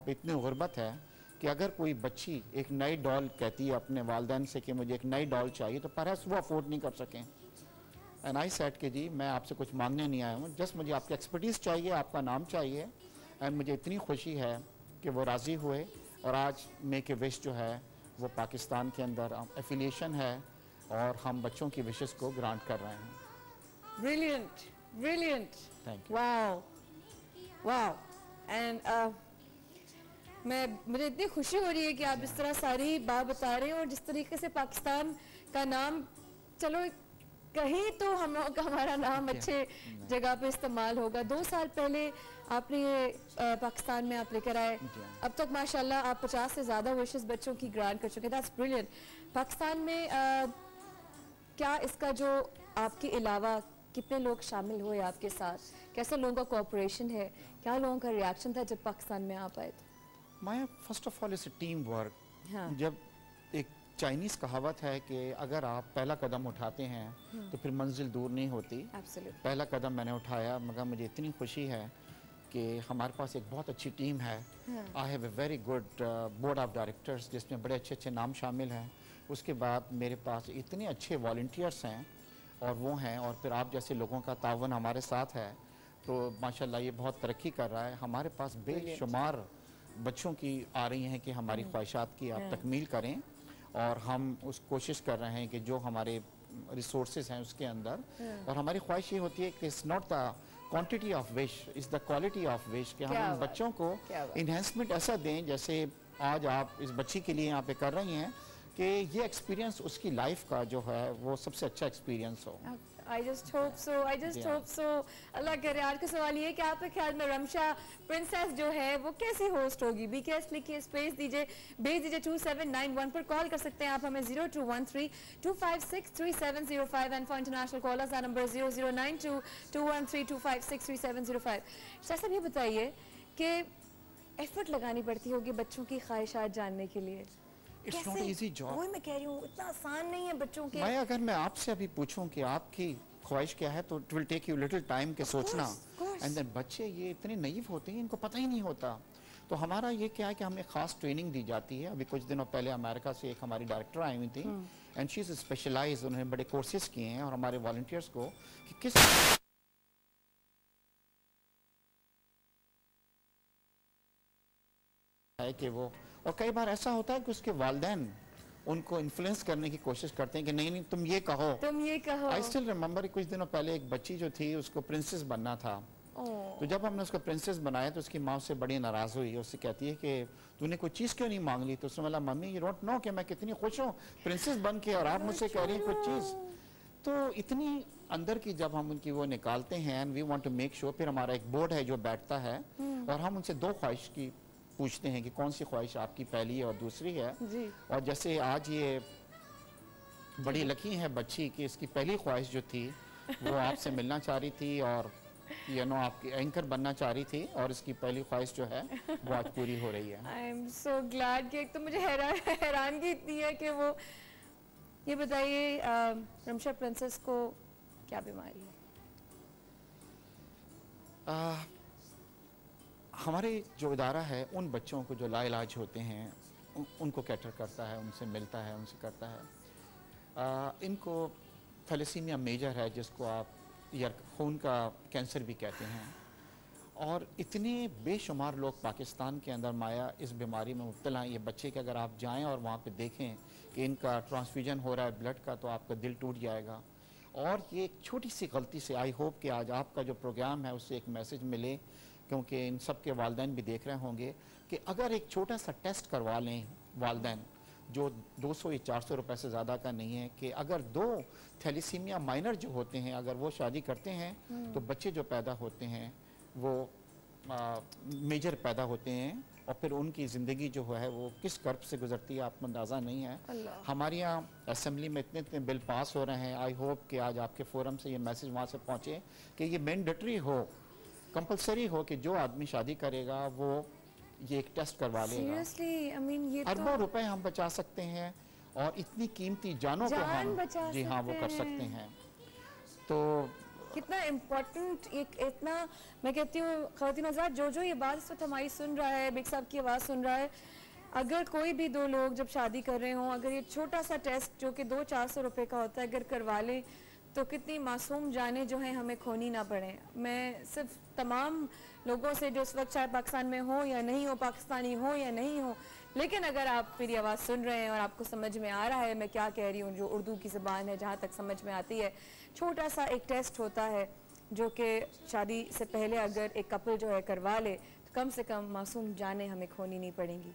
पे इतनी गुर्बत है कि अगर कोई बच्ची एक नई डॉल कहती है अपने वालिदैन से कि मुझे एक नई डॉल चाहिए, तो परहैप्स वो अफोर्ड नहीं कर सकें। एंड आई सेड कि जी मैं आपसे कुछ मांगने नहीं आया हूँ, जस्ट मुझे आपकी एक्सपर्टीज़ चाहिए, आपका नाम चाहिए। एंड मुझे इतनी खुशी है कि वो राज़ी हुए और आज मेक ए विश जो है वो पाकिस्तान के अंदर एफिलिएशन है और हम बच्चों की विशेस को ग्रांट कर रहे हैं। Brilliant, brilliant. Thank you. Wow, wow. And मुझे इतनी खुशी हो रही है कि आप इस तरह सारी बात बता रहे हैं और जिस तरीके से पाकिस्तान का नाम, चलो कहीं तो हम लोग का हमारा नाम अच्छे जगह पे इस्तेमाल होगा। 2 साल पहले आपने ये पाकिस्तान में आप लेकर आए, अब तक माशाल्लाह आप 50 से ज़्यादा विशेस बच्चों की ग्रांट कर चुके हैं। That's brilliant. पाकिस्तान में क्या इसका जो आपके अलावा कितने लोग शामिल हुए आपके साथ, कैसे लोगों का कोऑपरेशन है, क्या लोगों का रिएक्शन था जब पाकिस्तान में आप आए थे? Maya first of all it's team work. हाँ। जब एक चाइनीज़ कहावत है कि अगर आप पहला कदम उठाते हैं तो फिर मंजिल दूर नहीं होती। Absolutely. पहला कदम मैंने उठाया, मगर मुझे इतनी खुशी है कि हमारे पास एक बहुत अच्छी टीम है। I have a very good board of directors जिसमें बड़े अच्छे अच्छे नाम शामिल हैं। उसके बाद मेरे पास इतने अच्छे वॉल्टियर्स हैं और वो हैं, और फिर आप जैसे लोगों का तावन हमारे साथ है, तो माशाल्लाह ये बहुत तरक्की कर रहा है। हमारे पास बेशुमार बच्चों की आ रही हैं कि हमारी ख्वाहिशात की आप तकमील करें, और हम उस कोशिश कर रहे हैं कि जो हमारे रिसोर्सेज हैं उसके अंदर, और हमारी ख्वाहिश ये होती है कि it's not the quantity of wish, it's the quality of wish, कि हम उन बच्चों को इन्हेंसमेंट ऐसा दें जैसे आज आप इस बच्ची के लिए यहाँ पे कर रही हैं, कि ये एक्सपीरियंस उसकी लाइफ का जो है वो सबसे अच्छा एक्सपीरियंस हो। I just hope so. I just hope so. अल्लाह करे। आज का सवाल ये है कि आपके ख्याल में रमशा प्रिंसेस जो है वो कैसी होस्ट होगी? BKS लिखिए, स्पेस दीजिए, भेज दीजिए 2791 पर। कॉल कर सकते हैं आप हमें 0213-256-3705 एंड फॉर इंटरनेशनल कॉलर्स का नंबर 0092-213-256-3705। शाह साहब ये बताइए कि एफर्ट लगानी पड़ती होगी बच्चों की ख्वाहिशात जानने के लिए। It's not easy job. वही मैं कह रही हूँ, इतना आसान नहीं है बच्चों के। मैं अगर मैं आपसे अभी पूछूं कि आपकी ख्वाहिश क्या है, तो it will take you little time के सोचना। एंड देन बच्चे ये इतने नईव होते हैं, इनको पता ही नहीं होता। तो हमारा ये क्या है कि हमें खास ट्रेनिंग दी जाती है। अभी कुछ दिनों पहले अमेरिका से एक हमारी डायरेक्टर आई हुई थी, एंड शी इज स्पेशलाइज, उन्होंने बड़े कोर्सेज किए हैं और हमारे वॉलंटियर्स को कि किस है कि वो, और कई बार ऐसा होता है कि उसके वालिदैन उनको इन्फ्लुएंस करने की कोशिश करते हैं कि नहीं नहीं तुम ये कहो, तुम ये कहो। आई स्टिल रिमेंबर कुछ दिनों पहले एक बच्ची जो थी उसको प्रिंसेस बनना था। तो जब हमने उसको प्रिंसेस बनाया तो उसकी माँ उससे बड़ी नाराज हुई। उससे कहती है कि तूने कोई चीज़ क्यों नहीं मांग ली? तो उसने बोला मम्मी यू डोंट नो कि मैं कितनी खुश हूँ प्रिंसेस बन के, और आप मुझसे कह रही हैं कुछ चीज़। तो इतनी अंदर की जब हम उनकी वो निकालते हैं, and we want to make sure, फिर हमारा एक बोर्ड है जो बैठता है और हम उनसे 2 ख्वाहिश की पूछते हैं कि कौन सी ख्वाहिश आपकी पहली है और दूसरी है जी। और जैसे आज ये बड़ी लकी है बच्ची कि इसकी पहली ख्वाहिश जो थी वो आपसे मिलना चाह रही थी और आपकी एंकर बनना चाह रही थी, और इसकी पहली ख्वाहिश जो है वो आज पूरी हो रही है। आई एम सो ग्लैड कि एक तो मुझे हैरानगी इतनी है कि वो, ये बताइए रमशा प्रिंसेस को क्या बीमारी है? हमारे जो इदारा है उन बच्चों को जो लाइलाज होते हैं उनको कैटर करता है, उनसे मिलता है, उनसे करता है। इनको थैलेसीमिया मेजर है जिसको आप या खून का कैंसर भी कहते हैं, और इतने बेशुमार लोग पाकिस्तान के अंदर माया इस बीमारी में मुब्तला हैं। ये बच्चे के अगर आप जाएं और वहाँ पे देखें कि इनका ट्रांसफ्यूजन हो रहा है ब्लड का, तो आपका दिल टूट जाएगा। और ये एक छोटी सी गलती से, आई होप कि आज आपका जो प्रोग्राम है उससे एक मैसेज मिले, क्योंकि इन सब के वालिदैन भी देख रहे होंगे कि अगर एक छोटा सा टेस्ट करवा लें वालिदैन, जो 200 या 400 रुपए से ज़्यादा का नहीं है, कि अगर 2 थैलेसीमिया माइनर जो होते हैं अगर वो शादी करते हैं तो बच्चे जो पैदा होते हैं वो मेजर पैदा होते हैं, और फिर उनकी ज़िंदगी जो है वो किस कर्ब से गुजरती है आपको अंदाज़ा नहीं है। हमारे यहाँ असेंबली में इतने इतने बिल पास हो रहे हैं। आई होप कि आज आपके फोरम से ये मैसेज वहाँ से पहुँचे कि ये मैंडेटरी हो, कंपलसरी हो कि जो आदमी शादी करेगा वो ये एक टेस्ट करवा लेगा। Seriously, I mean, ये अरबों रुपए हम बचा सकते हैं और इतनी कीमती जानों को हम बचा जी हाँ वो कर सकते हैं। तो कितना इम्पोर्टेंट एक इतना, मैं कहती हूँ ख़वातीन हज़रात, जो ये बात इस वक्त हमारी सुन रहा है, बेग साहब की आवाज़ सुन रहा है, अगर कोई भी दो लोग जब शादी कर रहे हों, अगर ये छोटा सा टेस्ट जो कि 200-400 रुपए का होता है अगर करवा लें तो कितनी मासूम जानें जो हैं हमें खोनी ना पड़े। मैं सिर्फ तमाम लोगों से जो इस वक्त चाहे पाकिस्तान में हो या नहीं हो, पाकिस्तानी हो या नहीं हो, लेकिन अगर आप मेरी आवाज़ सुन रहे हैं और आपको समझ में आ रहा है मैं क्या कह रही हूँ, जो उर्दू की ज़बान है जहाँ तक समझ में आती है, छोटा सा एक टेस्ट होता है जो कि शादी से पहले अगर एक कपल जो है करवा ले तो कम से कम मासूम जानें हमें खोनी नहीं पड़ेंगी।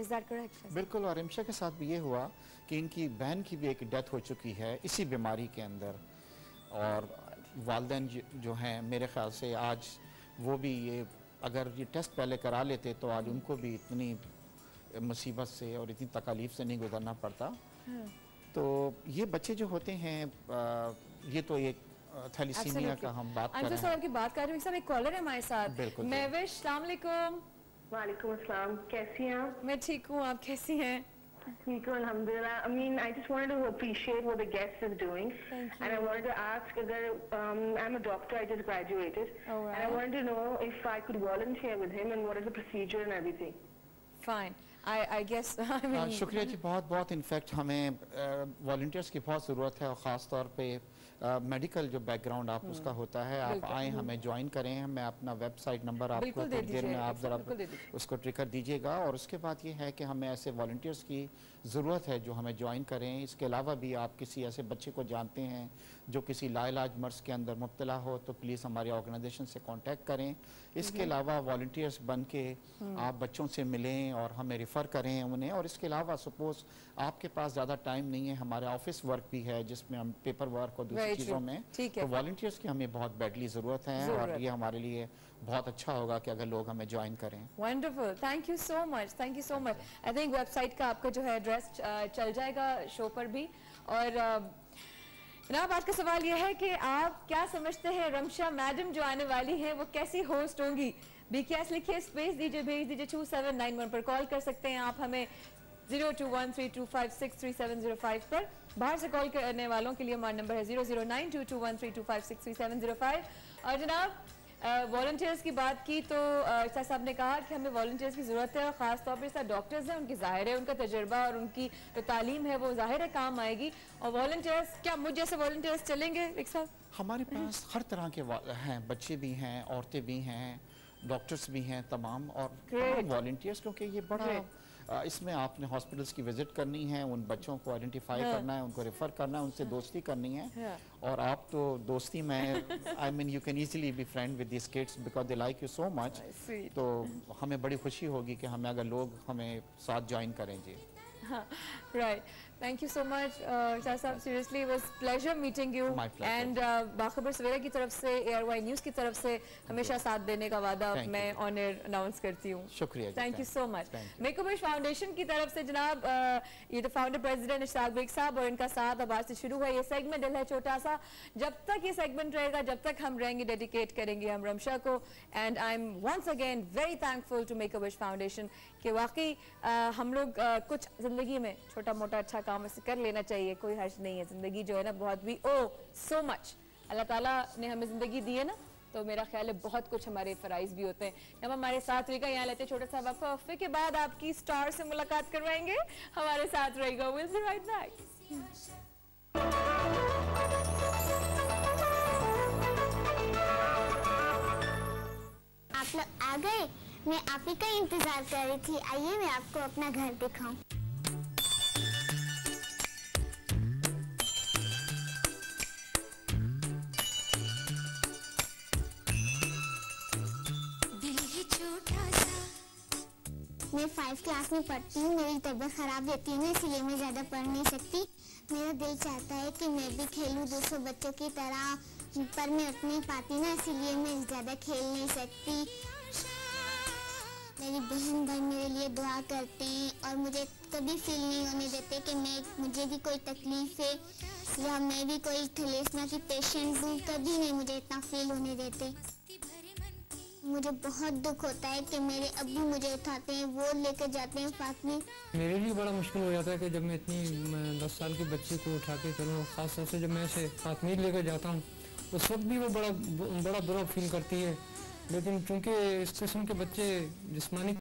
Is that correct? बिल्कुल। और रिमशा के साथ भी ये हुआ कि इनकी बहन की भी एक डेथ हो चुकी है इसी बीमारी के अंदर, और वालिदैन जो हैं मेरे ख्याल से आज वो भी ये अगर ये टेस्ट पहले करा लेते तो आज उनको भी इतनी मुसीबत से और इतनी तकलीफ से नहीं गुजरना पड़ता। तो ये बच्चे जो होते हैं ये तो एक थैलीसीमिया का हम बात कर रहे हैं। आपकी बात कर रही हूँ। एक कॉलर है हमारे साथ। बिल्कुल। महविश, अस्सलाम वालेकुम। वालेकुम अस्सलाम, कैसी हैं आप? मैं ठीक हूँ, आप कैसी हैं? ठीक हूँ अल्हम्दुलिल्लाह। I mean, I just wanted to appreciate what the guest is doing. Thank you. And I wanted to ask, I'm a doctor, I just graduated. All right. And I wanted to know if I could volunteer with him and what is the procedure and everything. Fine. I guess, I mean... शुक्रिया जी, बहुत बहुत। In fact हमें volunteers की बहुत ज़रूरत है, और ख़ास तौर पे मेडिकल जो बैकग्राउंड आप उसका होता है, आप आए हमें ज्वाइन करें। मैं अपना वेबसाइट नंबर आपको कुछ देर में आप ज़रा उसको ट्रिकर दीजिएगा। और उसके बाद ये है कि हमें ऐसे वॉल्टियर्स की ज़रूरत है जो हमें ज्वाइन करें। इसके अलावा भी आप किसी ऐसे बच्चे को जानते हैं जो किसी लाइलाज मर्ज़ के अंदर मुब्तला हो तो प्लीज़ हमारी ऑर्गेनाइजेशन से कांटेक्ट करें। इसके अलावा वॉल्टियर्स बन के आप बच्चों से मिलें और हमें रिफ़र करें उन्हें। और इसके अलावा सपोज़ आपके पास ज़्यादा टाइम नहीं है, हमारे ऑफिस वर्क भी है जिसमें हम पेपर वर्क और दूसरी चीज़ों में, तो वॉल्टियर्स की हमें बहुत बैडली ज़रूरत है। और ये हमारे लिए बहुत अच्छा होगा कि अगर लोग हमें ज्वाइन करें। Wonderful, thank you so much, thank you so much. I think website का आपका जो है एड्रेस चल जाएगा शो पर भी। और जनाब आज का सवाल यह है कि आप क्या समझते हैं रमशा मैडम जो आने वाली हैं वो कैसी होस्ट होंगी? BKS लिखिए, स्पेस दीजिए, भेज दीजिए 2791 पर। कॉल कर सकते हैं आप हमें 021325633705 पर। बाहर से कॉल करने वालों के लिए हमारा नंबर है 00922132563705। और जनाब वॉलंटियर्स की बात की तो शाह साहब ने कहा कि हमें वॉलंटियर्स की ज़रूरत है, और ख़ास तौर पर इस डॉक्टर्स हैं उनकी ज़ाहिर है उनका तजर्बा और उनकी जो तालीम है वो ज़ाहिर है काम आएगी। और वॉलंटियर्स, क्या मुझ जैसे वॉलंटियर्स चलेंगे एक साहब? हमारे पास हर तरह के हैं, बच्चे भी हैं, औरतें भी हैं, डॉक्टर्स भी हैं तमाम, और वॉलंटियर्स, क्योंकि ये बड़ा इसमें आपने हॉस्पिटल्स की विजिट करनी है, उन बच्चों को आइडेंटिफाई करना है, उनको रेफर करना है, उनसे दोस्ती करनी है। और आप तो दोस्ती में I mean you can easily be friend with this kids because they like you so much. तो हमें बड़ी खुशी होगी कि हमें अगर लोग हमें साथ ज्वाइन करें जी। Right, thank you so much Shah साहब, seriously it was pleasure meeting you. And Bakhabar Savera की तरफ से, ARY न्यूज़ की तरफ से हमेशा साथ देने का वादा मैं ऑन एयर अनाउंस करती हूँ। शुक्रिया, thank you so much. Make a wish foundation की तरफ से जनाब ये तो फाउंडर प्रेसिडेंट इशराक बेग साहब और इनका साथ अब आज से शुरू हुआ ये सेगमेंट है छोटा सा। जब तक ये सेगमेंट रहेगा, जब तक हम रहेंगे, डेडिकेट करेंगे हम रमशा को। And I am once again very thankful to make a wish foundation कि वाकई हम लोग कुछ ज़िंदगी में छोटा मोटा अच्छा काम ऐसे कर लेना चाहिए, कोई हर्ज नहीं है। ज़िंदगी जो है ना बहुत भी सो मच अल्लाह ताला ने हमें ज़िंदगी दी है ना, तो मेरा ख्याल है बहुत कुछ हमारे फ़राइज़ भी होते हैं। अब हमारे साथ रहेगा, यहाँ लेते छोटा सा वक्फा, वक्फे के बाद आपकी स्टार से मुलाकात करवाएंगे, हमारे साथ रहेगा। Will be right back. आप लोग आ गए, मैं आप ही का इंतजार कर रही थी। आइए मैं आपको अपना घर दिखाऊं। मैं 5 क्लास में पढ़ती हूँ, मेरी तबीयत ख़राब रहती है ना, इसलिए मैं ज़्यादा पढ़ नहीं सकती। मेरा दिल चाहता है कि मैं भी खेलूँ दूसरे बच्चों की तरह, पर मैं उठ नहीं पाती ना, इसलिए मैं ज़्यादा खेल नहीं सकती। मेरी बहन भाई मेरे लिए दुआ करते हैं और मुझे कभी फील नहीं होने देते कि मुझे भी कोई तकलीफ़ है या मैं भी कोई थैलेसीमिया की पेशेंट हूँ, कभी नहीं मुझे इतना फील होने देते। मुझे बहुत दुख होता है कि मेरे अब्बू मुझे उठाते हैं, वो लेकर जाते हैं फातमी। मेरे लिए बड़ा मुश्किल हो जाता है कि जब मैं 10 साल के बच्चे को उठा के चलूँ, ख़ास तौर से जब मैं ऐसे फातमी लेकर जाता हूँ उस वक्त भी वो बड़ा बुरा फील करती है। लेकिन चूंकि इस किस्म के बच्चे जिस्मानी